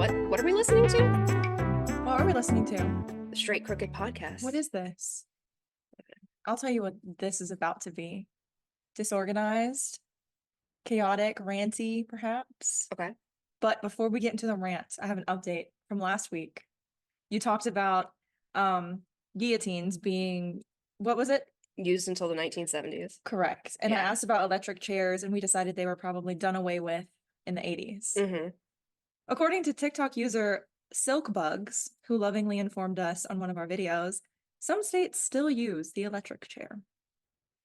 What are we listening to? What are we listening to? The Straight Crooked Podcast. What is this? I'll tell you what this is about to be. Disorganized, chaotic, ranty, perhaps. Okay. But before we get into the rant, I have an update from last week. You talked about guillotines being, what was it? Used until the 1970s. Correct. And I Yeah. asked about electric chairs, and we decided they were probably done away with in the 80s. Mm-hmm. According to TikTok user Silkbugs, who lovingly informed us on one of our videos, some states still use the electric chair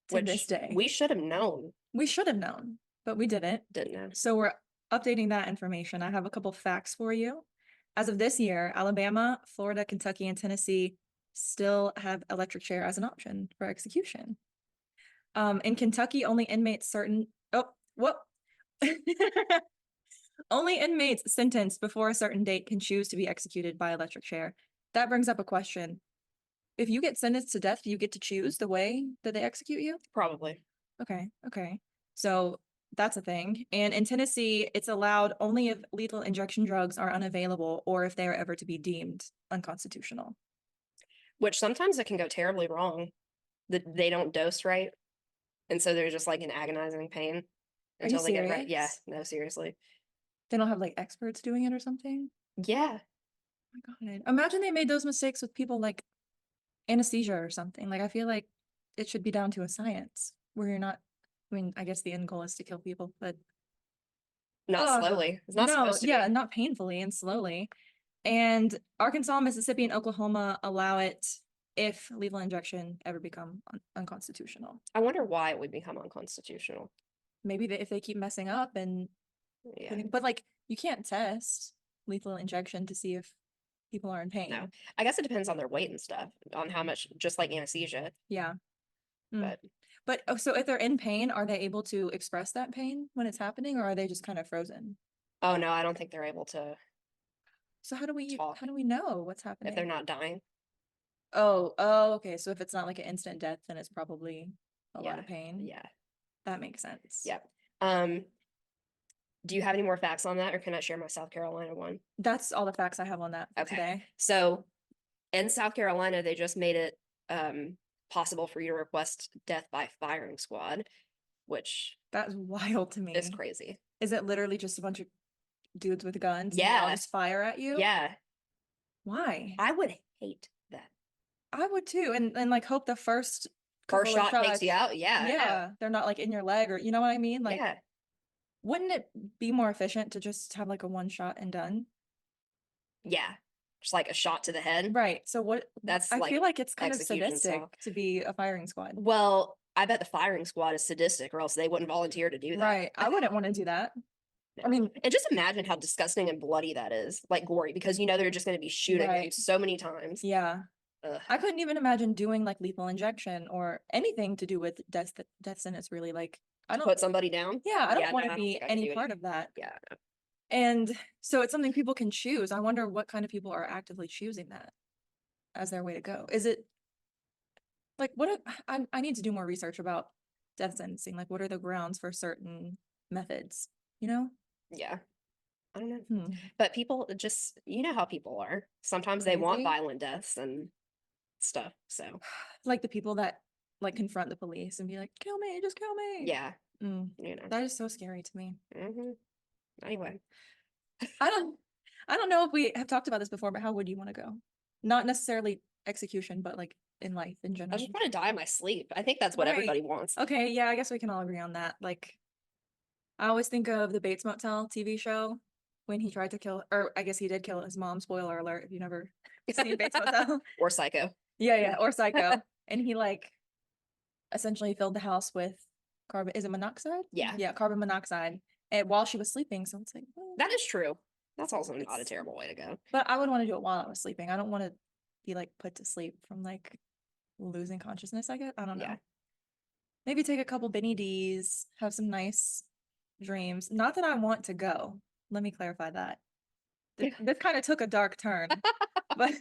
to this day. We should have known. We should have known, but we didn't. Didn't know. So we're updating that information. I have a couple facts for you. As of this year, Alabama, Florida, Kentucky, and Tennessee still have electric chair as an option for execution. In Kentucky, only inmates only inmates sentenced before a certain date can choose to be executed by electric chair. That brings up a question. If you get sentenced to death, do you get to choose the way that they execute you? Probably. Okay. So that's a thing. And in Tennessee, it's allowed only if lethal injection drugs are unavailable or if they are ever to be deemed unconstitutional. Which sometimes it can go terribly wrong. That they don't dose right. And so they're just like in agonizing pain until they get right. Yeah, no, seriously. They don't have like experts doing it or something? Yeah. Oh my God. Imagine they made those mistakes with people like anesthesia or something. Like I feel like it should be down to a science where you're not, I mean, I guess the end goal is to kill people, but not slowly. It's not supposed to be. Not painfully and slowly. And Arkansas, Mississippi, and Oklahoma allow it if lethal injection ever become unconstitutional. I wonder why it would become unconstitutional. Maybe if they keep messing up and but like you can't test lethal injection to see if people are in pain. No, I guess it depends on their weight and stuff, on how much, just like anesthesia. Yeah. But so if they're in pain, are they able to express that pain when it's happening, or are they just kind of frozen? Oh no, I don't think they're able to. So how do we talk know what's happening if they're not dying? Oh, okay. So if it's not like an instant death, then it's probably a lot of pain. Yeah, that makes sense. Yep. Do you have any more facts on that, or can I share my South Carolina one? That's all the facts I have on that today. So in South Carolina, they just made it possible for you to request death by firing squad, which that's wild to me. It's crazy. Is it literally just a bunch of dudes with guns? Yeah. And they all just fire at you? Yeah. Why? I would hate that. I would too. And like hope the first shot takes you out. Yeah. Yeah. They're not like in your leg, or you know what I mean? Like, yeah. Wouldn't it be more efficient to just have like a one shot and done? Yeah. Just like a shot to the head. Right. So what that's I feel like it's kind of sadistic to be a firing squad. Well, I bet the firing squad is sadistic, or else they wouldn't volunteer to do that. Right. I wouldn't want to do that. I mean, and just imagine how disgusting and bloody that is, like gory, because you know they're just going to be shooting you so many times. Yeah. Ugh. I couldn't even imagine doing like lethal injection or anything to do with death sentence. Really, like I don't put somebody down. Yeah, I don't want to be any part of that. Yeah. And so it's something people can choose. I wonder what kind of people are actively choosing that as their way to go. Is it like I need to do more research about death sentencing. Like, what are the grounds for certain methods? You know? Yeah. I don't know. But people just, you know how people are. Sometimes they want violent deaths and stuff. So like the people that like confront the police and be like, kill me, just kill me. Yeah. You know, that is so scary to me. Anyway, I don't know if we have talked about this before, but how would you want to go? Not necessarily execution, but like in life in general. I just want to die in my sleep. I think that's what everybody wants. Okay, yeah, I guess we can all agree on that. Like, I always think of the Bates Motel TV show when he tried to kill, or I guess he did kill his mom. Spoiler alert if you never seen Bates Motel. Or Psycho. Yeah, or Psycho. And he like essentially filled the house with is it monoxide? Yeah, carbon monoxide. And while she was sleeping, so it's like that is true. That's also not a terrible way to go. But I would want to do it while I was sleeping. I don't want to be like put to sleep from like losing consciousness. I don't know. Maybe take a couple Benny D's, have some nice dreams. Not that I want to go. Let me clarify that. This kind of took a dark turn. But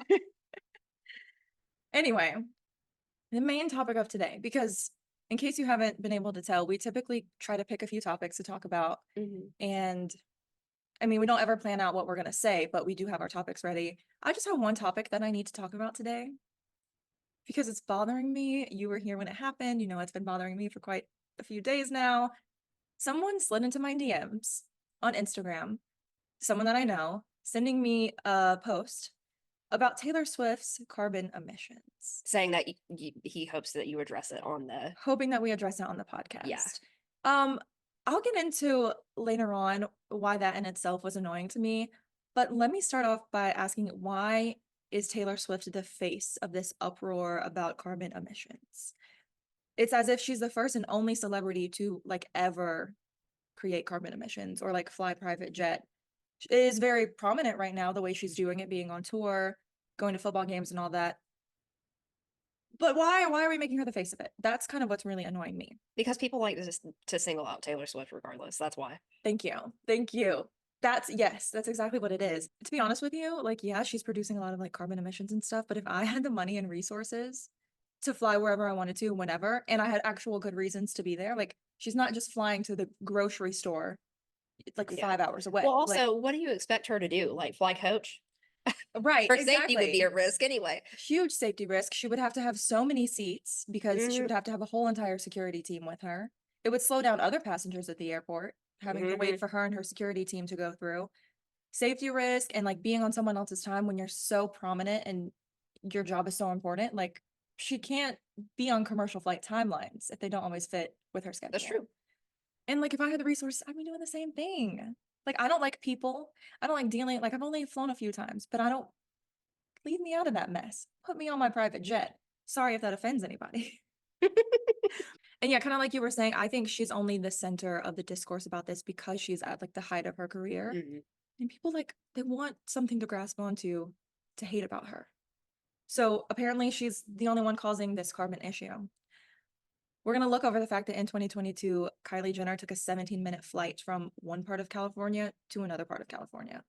anyway, the main topic of today, because in case you haven't been able to tell, we typically try to pick a few topics to talk about. And I mean, we don't ever plan out what we're going to say, but we do have our topics ready. I just have one topic that I need to talk about today because it's bothering me. You were here when it happened. You know, it's been bothering me for quite a few days now. Someone slid into my DMs on Instagram, someone that I know, sending me a post about Taylor Swift's carbon emissions, saying that he hopes that you address it on the hoping that we address it on the podcast. Yeah. I'll get into later on why that in itself was annoying to me, but let me start off by asking, why is Taylor Swift the face of this uproar about carbon emissions? It's as if she's the first and only celebrity to like ever create carbon emissions or like fly private jet. It is very prominent right now, the way she's doing it, being on tour, going to football games and all that. But why are we making her the face of it? That's kind of what's really annoying me. Because people like to single out Taylor Swift regardless. That's why. Thank you. Thank you. That's exactly what it is. To be honest with you, like, yeah, she's producing a lot of like carbon emissions and stuff, but if I had the money and resources to fly wherever I wanted to, whenever, and I had actual good reasons to be there, like, she's not just flying to the grocery store like 5 hours away. Well, also, what do you expect her to do? Like fly coach? Right. Her safety would be at risk anyway. Huge safety risk. She would have to have so many seats because she would have to have a whole entire security team with her. It would slow down other passengers at the airport, having to wait for her and her security team to go through. Safety risk and like being on someone else's time when you're so prominent and your job is so important. Like, she can't be on commercial flight timelines if they don't always fit with her schedule. That's true. And like, if I had the resources, I'd be doing the same thing. Like, I don't like people. I don't like dealing, like, I've only flown a few times, but I don't, leave me out of that mess. Put me on my private jet. Sorry if that offends anybody. And yeah, kind of like you were saying, I think she's only the center of the discourse about this because she's at like the height of her career. And people like, they want something to grasp onto to hate about her. So apparently she's the only one causing this carbon issue. We're going to look over the fact that in 2022, Kylie Jenner took a 17-minute flight from one part of California to another part of California.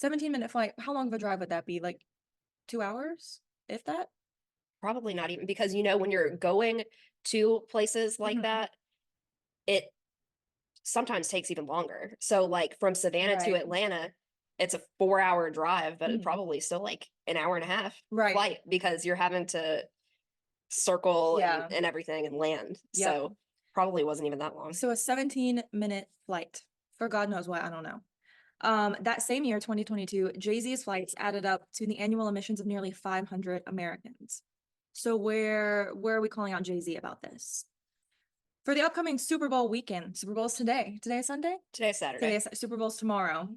17-minute flight, how long of a drive would that be? Like 2 hours, if that? Probably not even, because you know, when you're going to places like that, it sometimes takes even longer. So like from Savannah to Atlanta, it's a 4-hour drive, but it's probably still like an hour and a half flight because you're having to circle and everything and land. So probably wasn't even that long. So a 17-minute flight for God knows why, I don't know. That same year, 2022, Jay-Z's flights added up to the annual emissions of nearly 500 Americans. So where are we calling out Jay-Z about this? For the upcoming Super Bowl weekend, Super Bowl's today. Today is Sunday? Today's Saturday. Super Bowl's tomorrow.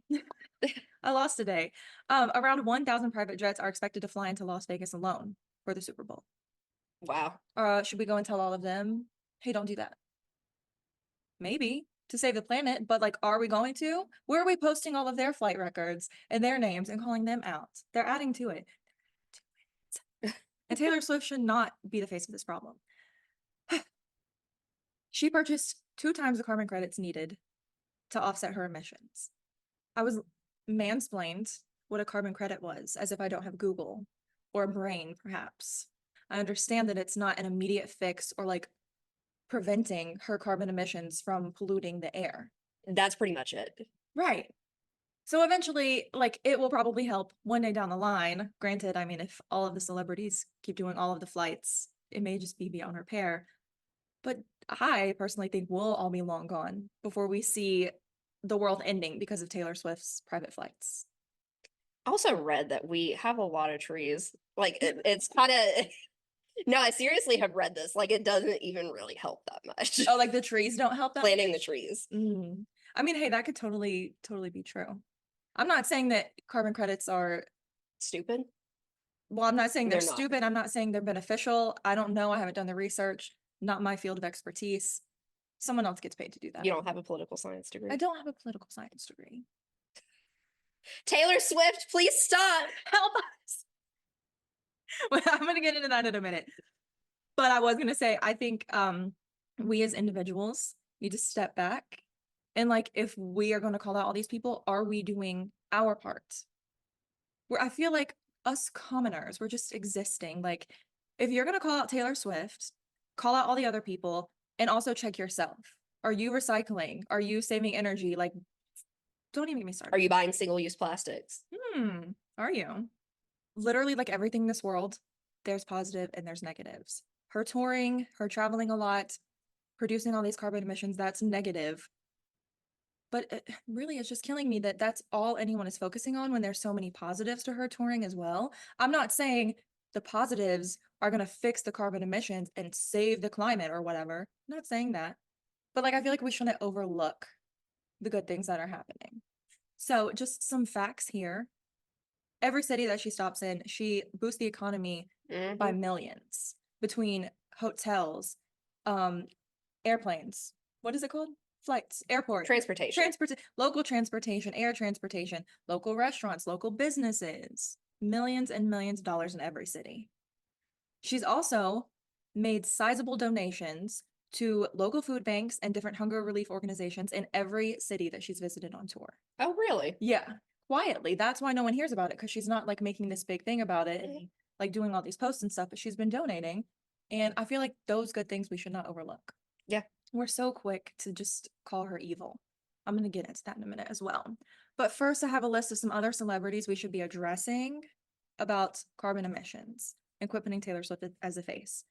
I lost today. Around 1,000 private jets are expected to fly into Las Vegas alone for the Super Bowl. Wow. Should we go and tell all of them, hey, don't do that? Maybe, to save the planet, but like, are we going to? Where are we posting all of their flight records and their names and calling them out? They're adding to it. And Taylor Swift should not be the face of this problem. She purchased 2 times the carbon credits needed to offset her emissions. I was mansplained what a carbon credit was, as if I don't have Google or a brain, perhaps. I understand that it's not an immediate fix or like preventing her carbon emissions from polluting the air. That's pretty much it. Right. So eventually, like, it will probably help one day down the line. Granted, I mean, if all of the celebrities keep doing all of the flights, it may just be beyond repair. But I personally think we'll all be long gone before we see the world ending because of Taylor Swift's private flights. I also read that we have a lot of trees. Like, it's kind of... No, I seriously have read this. Like, it doesn't even really help that much. Oh, like the trees don't help that Planting the trees. I mean, hey, that could totally be true. I'm not saying that carbon credits are stupid. Well, I'm not saying they're stupid. I'm not saying they're beneficial. I don't know. I haven't done the research. Not my field of expertise. Someone else gets paid to do that. You don't have a political science degree. I don't have a political science degree. Taylor Swift, please stop. Help us. Well, I'm going to get into that in a minute. But I was going to say, I think we as individuals need to step back. And like, if we are going to call out all these people, are we doing our part? Where I feel like us commoners, we're just existing. Like, if you're going to call out Taylor Swift, call out all the other people, and also check yourself. Are you recycling? Are you saving energy? Like, Don't even get me Are started. you buying single-use plastics? Are you? Literally, like everything in this world, there's positive and there's negatives. Her touring, her traveling a lot, producing all these carbon emissions, that's negative. But really, it's just killing me that that's all anyone is focusing on when there's so many positives to her touring as well. I'm not saying the positives are going to fix the carbon emissions and save the climate or whatever. I'm not saying that. But like, I feel like we shouldn't overlook the good things that are happening. So, just some facts here. Every city that she stops in, she boosts the economy by Mm-hmm. millions between hotels, um, airplanes. What is it called? Flights, airport, Transportation. local transportation, air transportation, local restaurants, local businesses. Millions and millions of dollars in every city. She's also made sizable donations to local food banks and different hunger relief organizations in every city that she's visited on tour. Oh, really? Yeah, quietly. That's why no one hears about it, because she's not like making this big thing about it and like doing all these posts and stuff, but she's been donating. And I feel like those good things we should not overlook. Yeah. We're so quick to just call her evil. I'm going to get into that in a minute as well. But first, I have a list of some other celebrities we should be addressing about carbon emissions and quit putting Taylor Swift as a face.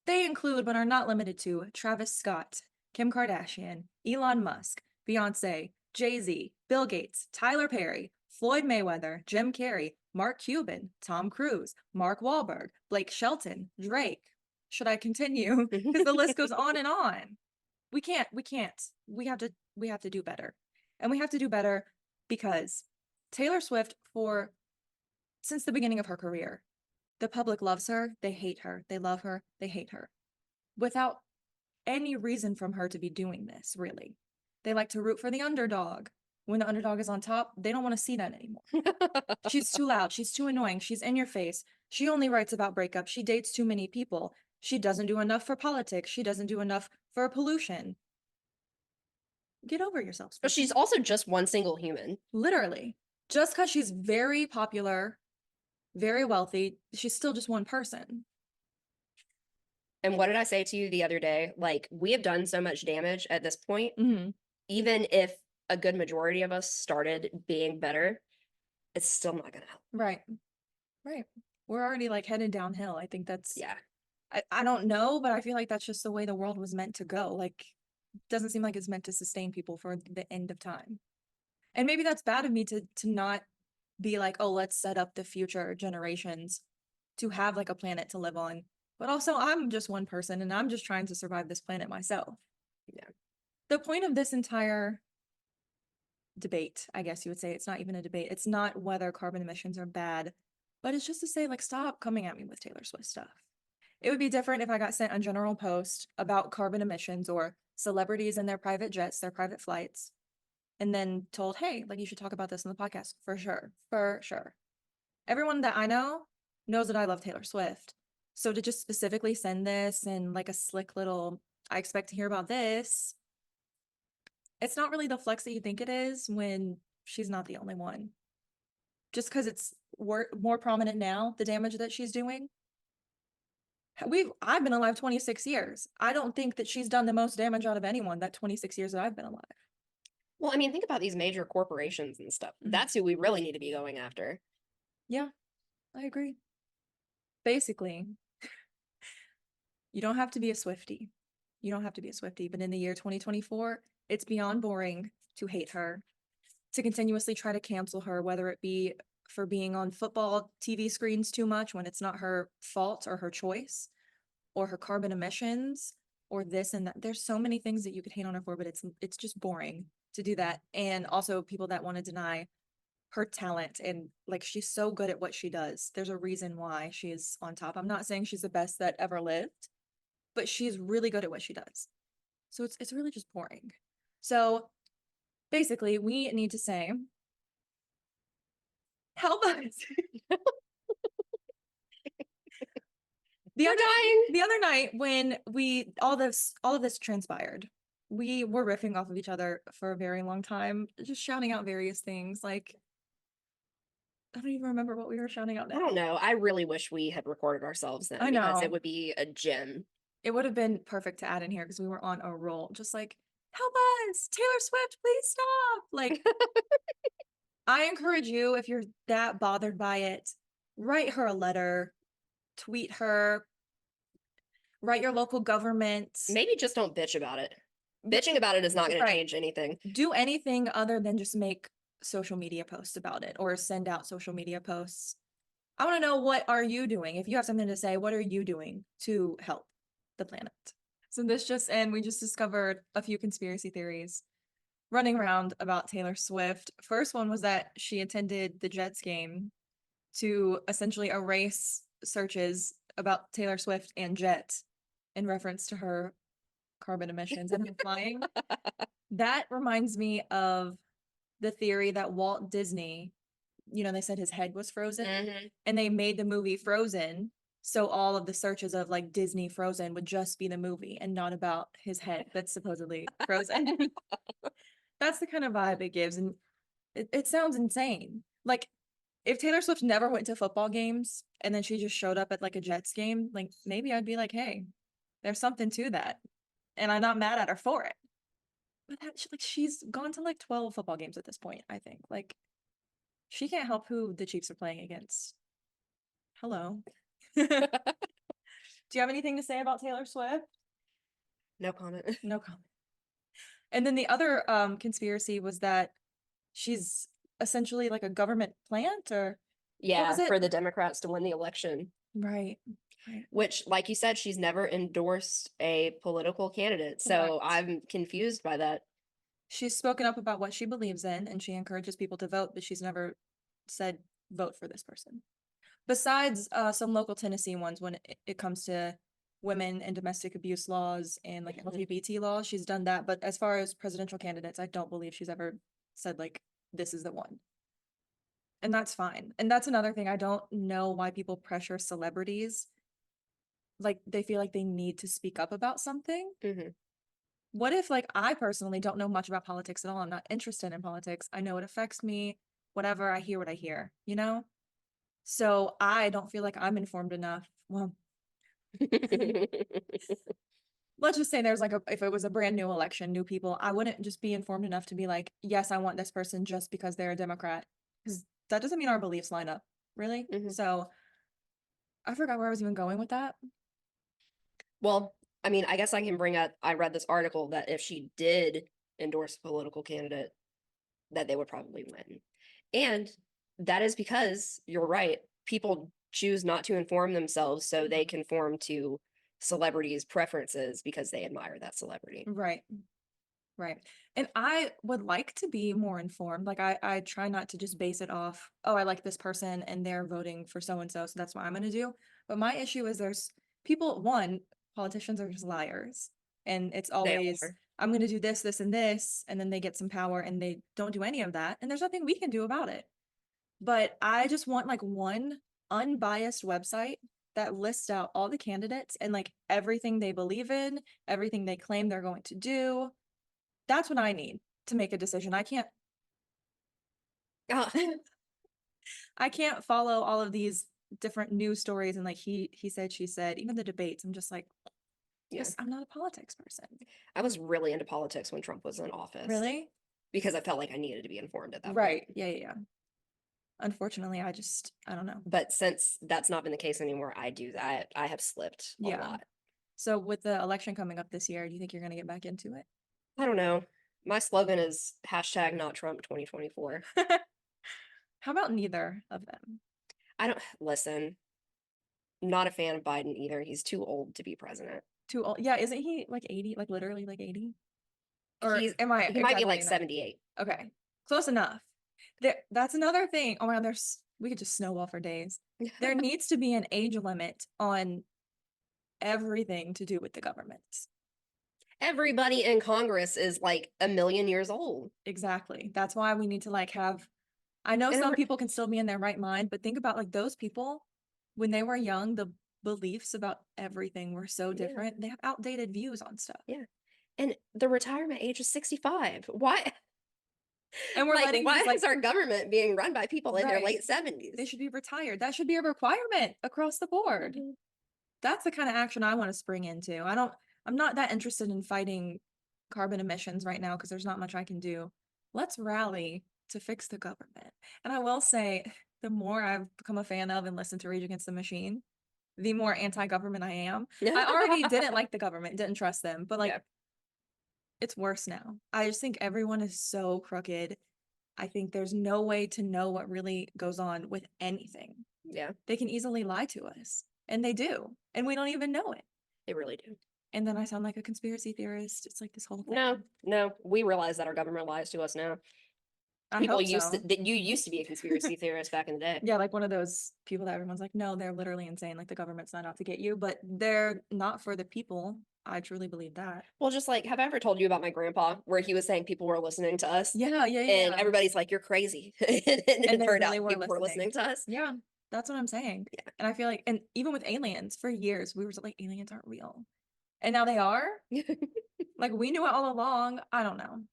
They include, but are not limited to, Travis Scott, Kim Kardashian, Elon Musk, Beyonce, Jay-Z, Bill Gates, Tyler Perry, Floyd Mayweather, Jim Carrey, Mark Cuban, Tom Cruise, Mark Wahlberg, Blake Shelton, Drake. Should I continue? Because the list goes on and on. We can't. We have to do better. And we have to do better because Taylor Swift, since the beginning of her career, the public loves her, they hate her, they love her, they hate her. Without any reason from her to be doing this, really. They like to root for the underdog. When the underdog is on top, they don't want to see that anymore. She's too loud, she's too annoying, she's in your face. She only writes about breakups, she dates too many people. She doesn't do enough for politics, she doesn't do enough for pollution. Get over yourself. But she's also just one single human. Literally. Just because she's very popular, very wealthy, she's still just one person. And what did I say to you the other day? Like, we have done so much damage at this point. Mm-hmm. Even if a good majority of us started being better, it's still not gonna help. Right. Right. We're already like headed downhill. I think that's, Yeah. I don't know, but I feel like that's just the way the world was meant to go. Like, doesn't seem like it's meant to sustain people for the end of time. And maybe that's bad of me to not be like, oh, let's set up the future generations to have like a planet to live on. But also, I'm just one person and I'm just trying to survive this planet myself. Yeah. The point of this entire debate, I guess you would say, it's not even a debate. It's not whether carbon emissions are bad, but it's just to say, like, stop coming at me with Taylor Swift stuff. It would be different if I got sent a general post about carbon emissions or celebrities and their private jets, their private flights, and then told, hey, like, you should talk about this on the podcast. For sure. For sure. Everyone that I know knows that I love Taylor Swift. So to just specifically send this and like a slick little, I expect to hear about this, it's not really the flex that you think it is when she's not the only one. Just because it's more prominent now, the damage that she's doing. I've been alive 26 years. I don't think that she's done the most damage out of anyone that 26 years that I've been alive. Well, I mean, think about these major corporations and stuff. Mhm. That's who we really need to be going after. Yeah, I agree. Basically, you don't have to be a Swiftie. You don't have to be a Swiftie, but in the year 2024, it's beyond boring to hate her, to continuously try to cancel her, whether it be for being on football TV screens too much when it's not her fault or her choice, or her carbon emissions, or this and that. There's so many things that you could hate on her for, but it's just boring to do that. And also people that want to deny her talent, and like, she's so good at what she does. There's a reason why she is on top. I'm not saying she's the best that ever lived, but she's really good at what she does. So it's really just boring. So basically, we need to say, help us. We're dying. The other night when all of this transpired, we were riffing off of each other for a very long time, just shouting out various things. Like, I don't even remember what we were shouting out I now. don't know. I really wish we had recorded ourselves then, I because know. it would be a gem. It would have been perfect to add in here because we were on a roll. Just like, help us, Taylor Swift, please stop. Like, I encourage you, if you're that bothered by it, write her a letter, tweet her, write your local government. Maybe just don't bitch about it. Bitching about it is not going to Right. change anything. Do anything other than just make social media posts about it or send out social media posts. I want to know, what are you doing? If you have something to say, what are you doing to help the planet? So we just discovered a few conspiracy theories running around about Taylor Swift. First one was that she attended the Jets game to essentially erase searches about Taylor Swift and Jet in reference to her carbon emissions and flying. That reminds me of the theory that Walt Disney, they said his head was frozen, and they made the movie Frozen. So all of the searches of like Disney Frozen would just be the movie and not about his head that's supposedly frozen. That's the kind of vibe it gives. And it sounds insane. Like, if Taylor Swift never went to football games and then she just showed up at like a Jets game, like maybe I'd be like, hey, there's something to that. And I'm not mad at her for it. But she's gone to like 12 football games at this point, I think. Like, she can't help who the Chiefs are playing against. Hello. Do you have anything to say about Taylor Swift? No comment. No comment. And then the other conspiracy was that she's essentially like a government plant, or what was Yeah, it? for the Democrats to win the election. Right. Which, like you said, she's never endorsed a political candidate. So Correct. I'm confused by that. She's spoken up about what she believes in, and she encourages people to vote, but she's never said vote for this person. Besides some local Tennessee ones, when it comes to women and domestic abuse laws and like LGBT laws, she's done that. But as far as presidential candidates, I don't believe she's ever said like, this is the one. And that's fine. And that's another thing. I don't know why people pressure celebrities. Like, they feel like they need to speak up about something. What if, like, I personally don't know much about politics at all? I'm not interested in politics. I know it affects me, whatever. I hear what I hear, So I don't feel like I'm informed enough. Well, let's just say there's like if it was a brand new election, new people, I wouldn't just be informed enough to be like, yes, I want this person just because they're a Democrat. Because that doesn't mean our beliefs line up, really. So I forgot where I was even going with that. Well, I mean, I guess I can bring up, I read this article that if she did endorse a political candidate, that they would probably win. And that is because you're right. People choose not to inform themselves so they conform to celebrities' preferences because they admire that celebrity. Right. Right. And I would like to be more informed. Like, I try not to just base it off, oh, I like this person and they're voting for so and so, so that's what I'm going to do. But my issue is there's people, one, politicians are just liars. And it's always, I'm going to do this, this, and this. And then they get some power and they don't do any of that. And there's nothing we can do about it. But I just want like one unbiased website that lists out all the candidates and like everything they believe in, everything they claim they're going to do. That's what I need to make a decision. I can't I can't follow all of these different news stories and like he said, she said, even the debates. I'm just like, yes, I'm not a politics person. I was really into politics when Trump was in office. Really? Because I felt like I needed to be informed at that right. point. Yeah. Unfortunately, I don't know. But since that's not been the case anymore, I do that. I have slipped a lot. So with the election coming up this year, do you think you're going to get back into it? I don't know. My slogan is hashtag not Trump 2024. How about neither of them? I don't listen. Not a fan of Biden either. He's too old to be president. Too old? Yeah, isn't he like 80? Like literally like 80? Or He might be like 78. Okay, close enough. That's another thing. Oh my God, we could just snowball for days. There needs to be an age limit on everything to do with the government. Everybody in Congress is like a million years old. Exactly. That's why we need to like have, I know some people can still be in their right mind, but think about like those people when they were young, the beliefs about everything were so different. They have outdated views on stuff. Yeah. And the retirement age is 65. Why? And we're like, letting why is our government being run by people in their late 70s? They should be retired. That should be a requirement across the board. That's the kind of action I want to spring into. I'm not that interested in fighting carbon emissions right now because there's not much I can do. Let's rally to fix the government. And I will say, the more I've become a fan of and listened to Rage Against the Machine, the more anti-government I am. I already didn't like the government, didn't trust them, but like, it's worse now. I just think everyone is so crooked. I think there's no way to know what really goes on with anything. Yeah. They can easily lie to us, and they do, and we don't even know it. They really do. And then I sound like a conspiracy theorist. It's like this whole thing. No, we realize that our government lies to us now. I People hope used so. to, that you used to be a conspiracy theorist back in the day. Yeah, like one of those people that everyone's like, no, they're literally insane. Like the government's not out to get you, but they're not for the people. I truly believe that. Well, just like, have I ever told you about my grandpa where he was saying people were listening to us? Yeah. And everybody's like, you're crazy. And it they turned really out were people were listening to us. Yeah, that's what I'm saying. Yeah. And I feel like, and even with aliens, for years, we were like, aliens aren't real. And now they are. Like we knew it all along. I don't know.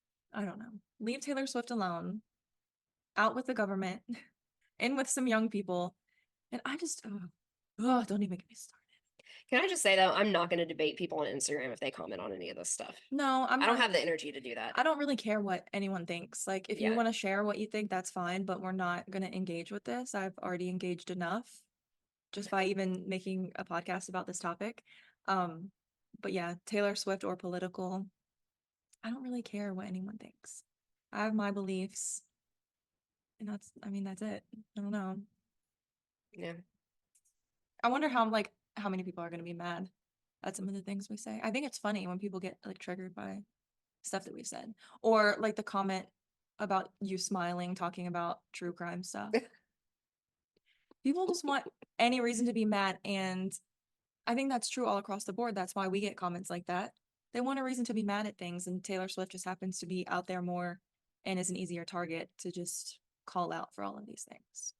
Leave Taylor Swift alone. Out with the government. In with some young people. And I just, don't even get me started. Can I just say though, I'm not going to debate people on Instagram if they comment on any of this stuff. No, I don't have the energy to do that. I don't really care what anyone thinks. Like, if you want to share what you think, that's fine, but we're not going to engage with this. I've already engaged enough just by even making a podcast about this topic. But yeah, Taylor Swift or political, I don't really care what anyone thinks. I have my beliefs, and that's it. I don't know. Yeah. I wonder how many people are going to be mad at some of the things we say. I think it's funny when people get like triggered by stuff that we've said, or like the comment about you smiling talking about true crime stuff. People just want any reason to be mad, and I think that's true all across the board. That's why we get comments like that. They want a reason to be mad at things, and Taylor Swift just happens to be out there more and is an easier target to just call out for all of these things.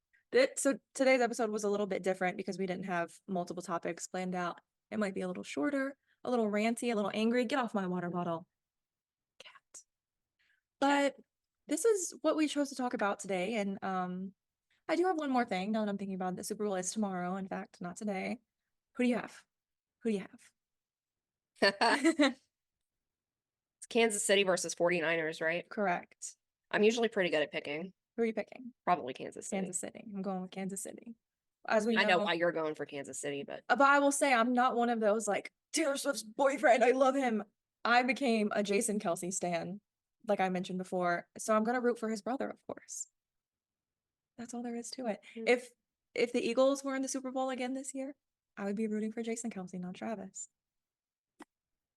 So today's episode was a little bit different because we didn't have multiple topics planned out. It might be a little shorter, a little ranty, a little angry. Get off my water bottle. Cat. But this is what we chose to talk about today. And I do have one more thing now that I'm thinking about it. The Super Bowl is tomorrow. In fact, not today. Who do you have? It's Kansas City versus 49ers, right? Correct. I'm usually pretty good at picking. Who are you picking? Probably Kansas City. Kansas City. I'm going with Kansas City. As we know, I know why you're going for Kansas City, but I will say I'm not one of those like Taylor Swift's boyfriend. I love him. I became a Jason Kelce stan, like I mentioned before. So I'm gonna root for his brother, of course. That's all there is to it. If the Eagles were in the Super Bowl again this year, I would be rooting for Jason Kelce, not Travis.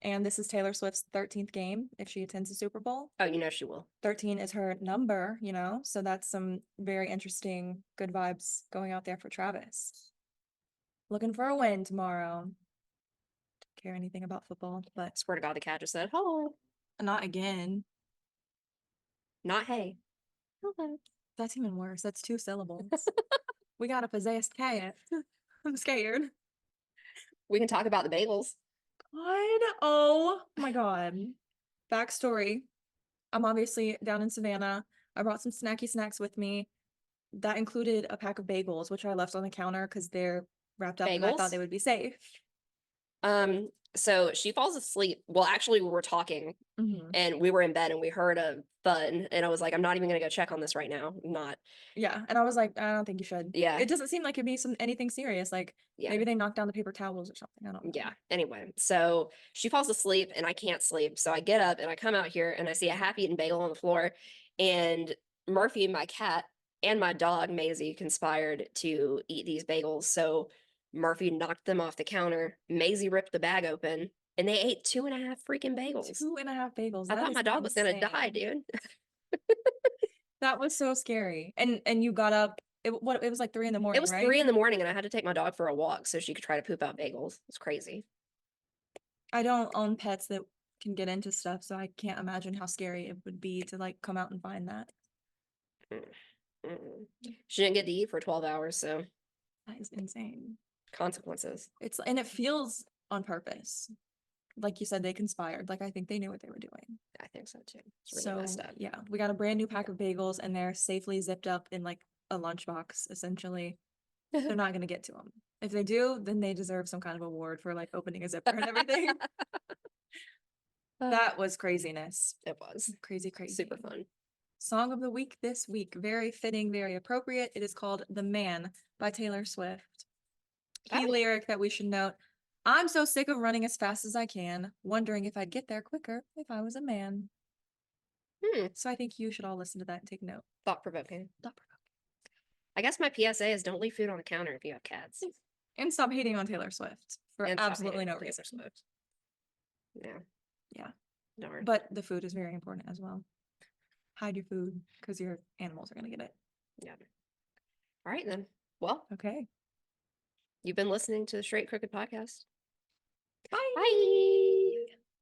And this is Taylor Swift's 13th game if she attends the Super Bowl. Oh, you know she will. 13 is her number, so that's some very interesting, good vibes going out there for Travis. Looking for a win tomorrow. Don't care anything about football, but Swear to God, the cat just said, "Hello." not again. Not hey. Okay. That's even worse. That's 2 syllables. We got a possessed cat. I'm scared. We can talk about the bagels. God. Oh my God. Backstory. I'm obviously down in Savannah. I brought some snacky snacks with me. That included a pack of bagels, which I left on the counter because they're wrapped up and I thought they would be safe. So she falls asleep. Well, actually, we were talking and we were in bed and we heard a thud. And I was like, I'm not even going to go check on this right now. I'm not. Yeah. And I was like, I don't think you should. Yeah. It doesn't seem like it'd be anything serious. Like maybe they knocked down the paper towels or something. I don't know. Yeah. Anyway, so she falls asleep and I can't sleep. So I get up and I come out here and I see a half-eaten bagel on the floor. And Murphy, my cat, and my dog, Maisie, conspired to eat these bagels. So Murphy knocked them off the counter. Maisie ripped the bag open and they ate 2.5 freaking bagels. 2.5 bagels. I thought my dog was gonna die, dude. That was so scary. And you got up. It was like 3 a.m, It was right? 3 a.m, and I had to take my dog for a walk so she could try to poop out bagels. It's crazy. I don't own pets that can get into stuff, so I can't imagine how scary it would be to like come out and find that. She didn't get to eat for 12 hours, so that is insane. Consequences. And it feels on purpose. Like you said, they conspired. Like I think they knew what they were doing. I think so too. It's really messed up. Yeah, we got a brand new pack of bagels and they're safely zipped up in like a lunchbox, essentially. They're not gonna get to them. If they do, then they deserve some kind of award for like opening a zipper and everything. That was craziness. It was Crazy, crazy. super fun. Song of the week this week. Very fitting, very appropriate. It is called The Man by Taylor Swift. Key lyric that we should note. I'm so sick of running as fast as I can, wondering if I'd get there quicker if I was a man. So I think you should all listen to that and take note. Thought-provoking. I guess my PSA is don't leave food on the counter if you have cats. And stop hating on Taylor Swift for And stop absolutely hating no on Taylor reason. Swift. Yeah. Yeah. Darn. But the food is very important as well. Hide your food because your animals are going to get it. Yeah. All right, then. Well, Okay. you've been listening to the Straight Crooked Podcast. Bye. Bye.